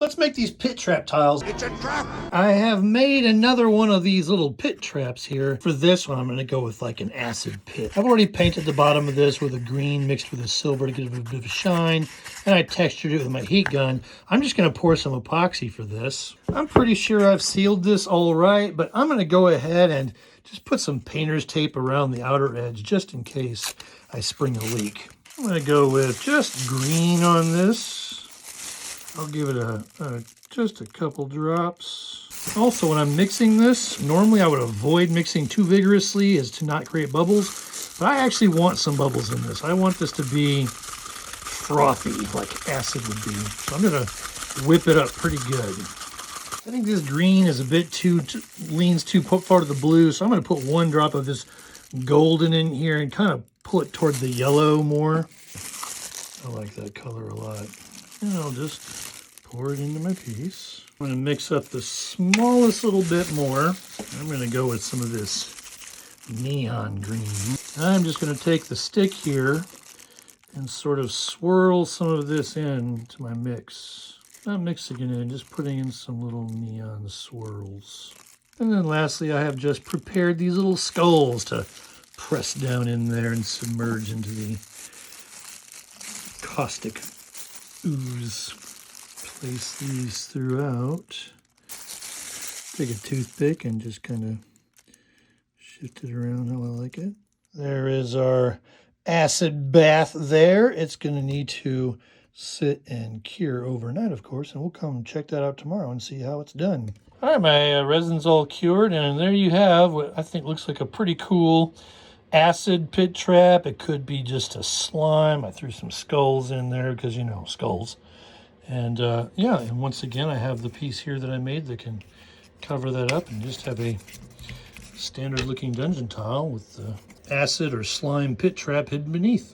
Let's make these pit trap tiles. It's a trap! I have made another one of these little pit traps here. For this one, I'm going to go with like an acid pit. I've already painted the bottom of this with a green mixed with a silver to give it a bit of a shine. And I textured it with my heat gun. I'm just going to pour some epoxy for this. I'm pretty sure I've sealed this all right, but I'm going to go ahead and just put some painter's tape around the outer edge just in case I spring a leak. I'm going to go with just green on this. I'll give it just a couple drops. Also, when I'm mixing this, normally I would avoid mixing too vigorously as to not create bubbles, but I actually want some bubbles in this. I want this to be frothy like acid would be. So I'm gonna whip it up pretty good. I think this green is a bit leans too far to the blue, so I'm gonna put one drop of this golden in here and kind of pull it toward the yellow more. I like that color a lot. And I'll just pour it into my piece. I'm going to mix up the smallest little bit more. I'm going to go with some of this neon green. I'm just going to take the stick here and sort of swirl some of this into my mix. Not mixing it in, just putting in some little neon swirls. And then lastly, I have just prepared these little skulls to press down in there and submerge into the caustic ooze. Place these throughout. Take a toothpick and just kind of shift it around how I like it. There is our acid bath there. It's going to need to sit and cure overnight, of course, and we'll come check that out tomorrow and see how it's done. All right, my resin's all cured, and there you have what I think looks like a pretty cool acid pit trap. It could be just a slime. I threw some skulls in there because, you know, skulls. And yeah, and once again, I have the piece here that I made that can cover that up and just have a standard looking dungeon tile with the acid or slime pit trap hidden beneath.